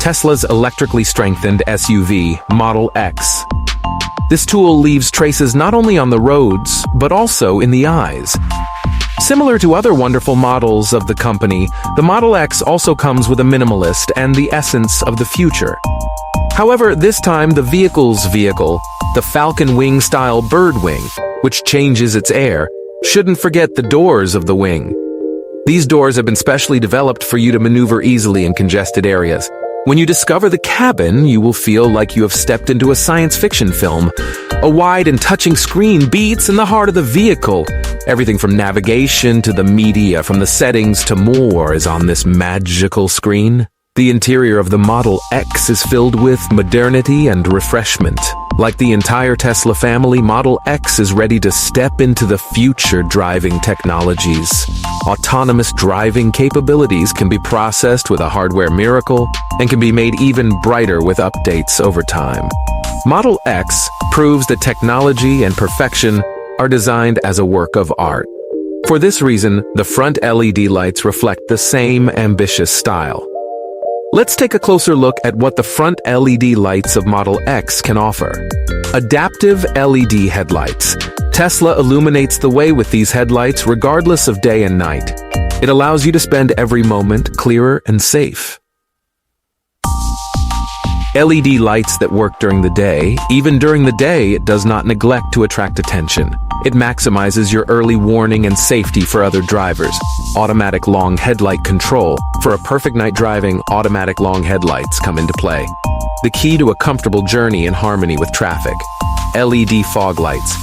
Tesla's electrically strengthened SUV, Model X. This tool leaves traces not only on the roads, but also in the eyes. Similar to other wonderful models of the company, the Model X also comes with a minimalist and the essence of the future. However, this time the vehicle's vehicle, the Falcon Wing-style bird wing, which changes its air, shouldn't forget the doors of the wing. These doors have been specially developed for you to maneuver easily in congested areas. When you discover the cabin, you will feel like you have stepped into a science fiction film. A wide and touching screen beats in the heart of the vehicle. Everything from navigation to the media, from the settings to more is on this magical screen. The interior of the Model X is filled with modernity and refreshment. Like the entire Tesla family, Model X is ready to step into the future driving technologies. Autonomous driving capabilities can be processed with a hardware miracle and can be made even brighter with updates over time. Model X proves that technology and perfection are designed as a work of art. For this reason, the front LED lights reflect the same ambitious style. Let's take a closer look at what the front LED lights of Model X can offer. Adaptive LED headlights. Tesla illuminates the way with these headlights regardless of day and night. It allows you to spend every moment clearer and safe. LED lights that work during the day. Even during the day, it does not neglect to attract attention. It maximizes your early warning and safety for other drivers. Automatic long headlight control. For a perfect night driving, automatic long headlights come into play. The key to a comfortable journey in harmony with traffic. LED fog lights.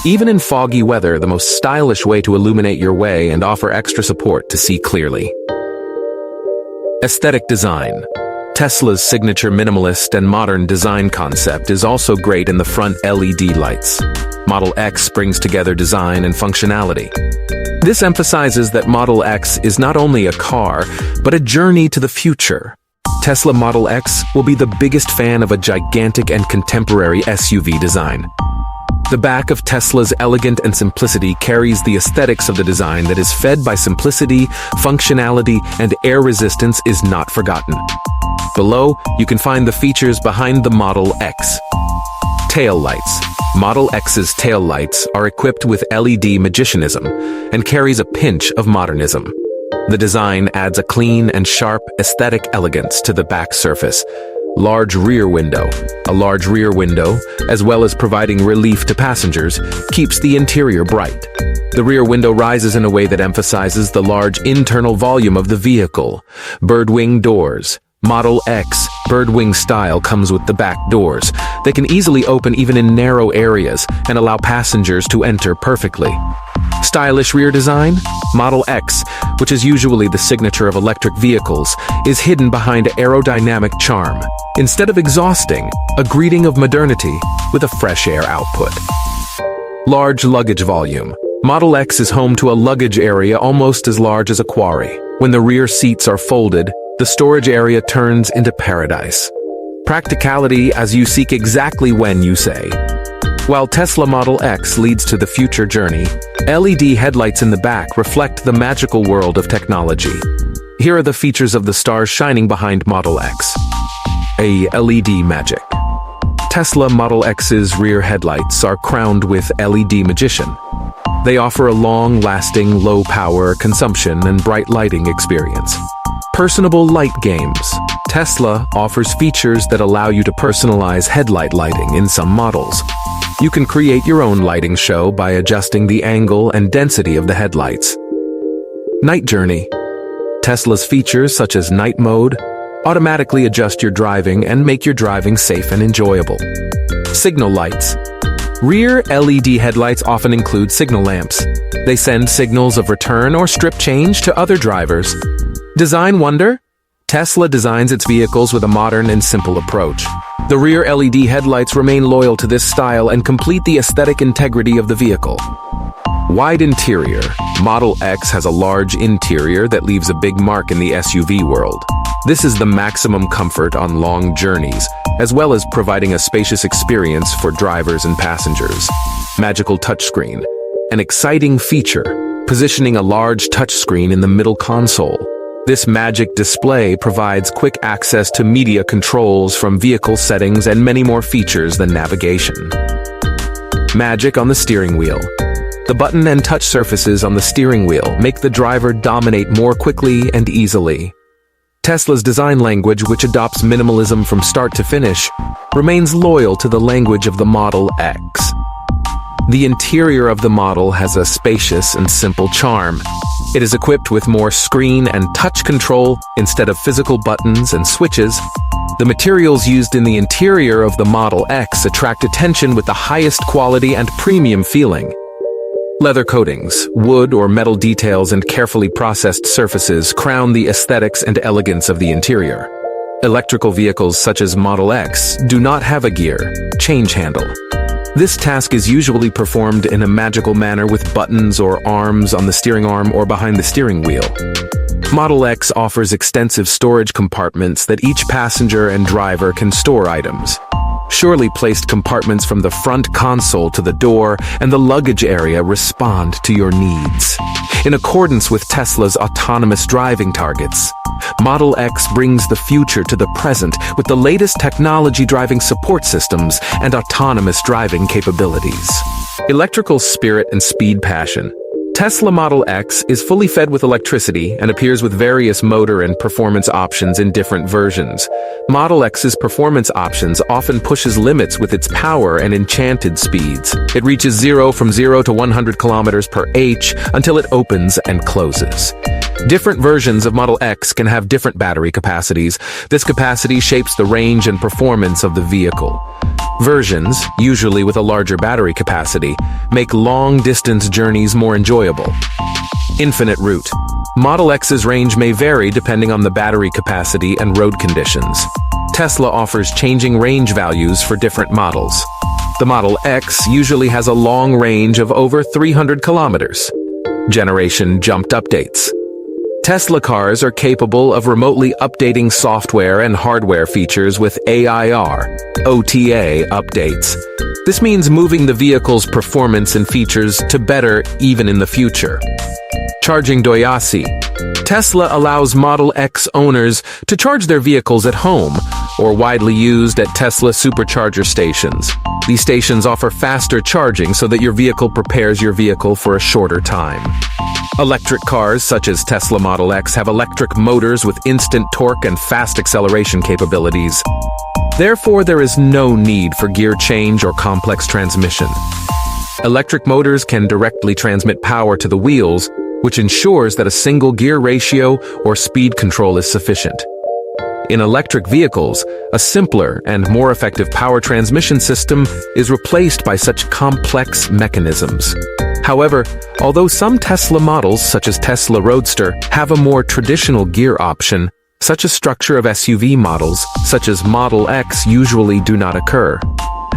Even in foggy weather, the most stylish way to illuminate your way and offer extra support to see clearly. Aesthetic design. Tesla's signature minimalist and modern design concept is also great in the front LED lights. Model X brings together design and functionality. This emphasizes that Model X is not only a car, but a journey to the future. Tesla Model X will be the biggest fan of a gigantic and contemporary SUV design. The back of Tesla's elegant and simplicity carries the aesthetics of the design that is fed by simplicity, functionality, and air resistance is not forgotten. Below, you can find the features behind the Model X. Tail lights. Model X's tail lights are equipped with LED magicianism and carries a pinch of modernism. The design adds a clean and sharp aesthetic elegance to the back surface. Large rear window. A large rear window, as well as providing relief to passengers, keeps the interior bright. The rear window rises in a way that emphasizes the large internal volume of the vehicle. Birdwing doors. Model X birdwing style comes with the back doors. They can easily open even in narrow areas and allow passengers to enter perfectly. Stylish rear design. Model X, which is usually the signature of electric vehicles, is hidden behind aerodynamic charm. Instead of exhausting, a greeting of modernity with a fresh air output. Large luggage volume. Model X is home to a luggage area almost as large as a quarry. When the rear seats are folded, the storage area turns into paradise. Practicality as you seek exactly when you say. While Tesla Model X leads to the future journey, LED headlights in the back reflect the magical world of technology. Here are the features of the stars shining behind Model X. A LED magic. Tesla Model X's rear headlights are crowned with LED magician. They offer a long-lasting, low-power consumption and bright lighting experience. Personable light games. Tesla offers features that allow you to personalize headlight lighting in some models. You can create your own lighting show by adjusting the angle and density of the headlights. Night journey. Tesla's features such as night mode automatically adjust your driving and make your driving safe and enjoyable. Signal lights. Rear LED headlights often include signal lamps. They send signals of return or strip change to other drivers. Design wonder? Tesla designs its vehicles with a modern and simple approach. The rear LED headlights remain loyal to this style and complete the aesthetic integrity of the vehicle. Wide interior. Model X has a large interior that leaves a big mark in the SUV world. This is the maximum comfort on long journeys, as well as providing a spacious experience for drivers and passengers. Magical touchscreen. An exciting feature, positioning a large touchscreen in the middle console. This magic display provides quick access to media controls from vehicle settings and many more features than navigation. Magic on the steering wheel. The button and touch surfaces on the steering wheel make the driver dominate more quickly and easily. Tesla's design language, which adopts minimalism from start to finish, remains loyal to the language of the Model X. The interior of the model has a spacious and simple charm. It is equipped with more screen and touch control instead of physical buttons and switches. The materials used in the interior of the Model X attract attention with the highest quality and premium feeling. Leather coatings, wood or metal details, and carefully processed surfaces crown the aesthetics and elegance of the interior. Electrical vehicles such as Model X do not have a gear change handle. This task is usually performed in a magical manner with buttons or arms on the steering arm or behind the steering wheel. Model X offers extensive storage compartments that each passenger and driver can store items. Surely placed compartments from the front console to the door and the luggage area respond to your needs. In accordance with Tesla's autonomous driving targets, Model X brings the future to the present with the latest technology driving support systems and autonomous driving capabilities. Electrical spirit and speed passion. Tesla Model X is fully fed with electricity and appears with various motor and performance options in different versions. Model X's performance options often pushes limits with its power and enchanted speeds. It reaches 0 to 100 kilometers per h until it opens and closes. Different versions of Model X can have different battery capacities. This capacity shapes the range and performance of the vehicle. Versions, usually with a larger battery capacity, make long-distance journeys more enjoyable. Infinite route. Model X's range may vary depending on the battery capacity and road conditions. Tesla offers changing range values for different models. The Model X usually has a long range of over 300 kilometers. Generation jumped updates. Tesla cars are capable of remotely updating software and hardware features with AIR, OTA updates. This means moving the vehicle's performance and features to better even in the future. Charging doyasi. Tesla allows Model X owners to charge their vehicles at home or widely used at Tesla supercharger stations. These stations offer faster charging so that your vehicle prepares your vehicle for a shorter time. Electric cars such as Tesla Model X have electric motors with instant torque and fast acceleration capabilities. Therefore, there is no need for gear change or complex transmission. Electric motors can directly transmit power to the wheels, which ensures that a single gear ratio or speed control is sufficient. In electric vehicles, a simpler and more effective power transmission system is replaced by such complex mechanisms. However, although some Tesla models, such as Tesla Roadster, have a more traditional gear option, such a structure of SUV models, such as Model X, usually do not occur.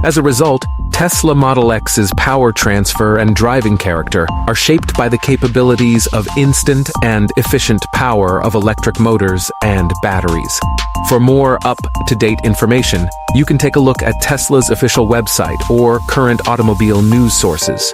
As a result, Tesla Model X's power transfer and driving character are shaped by the capabilities of instant and efficient power of electric motors and batteries. For more up-to-date information, you can take a look at Tesla's official website or current automobile news sources.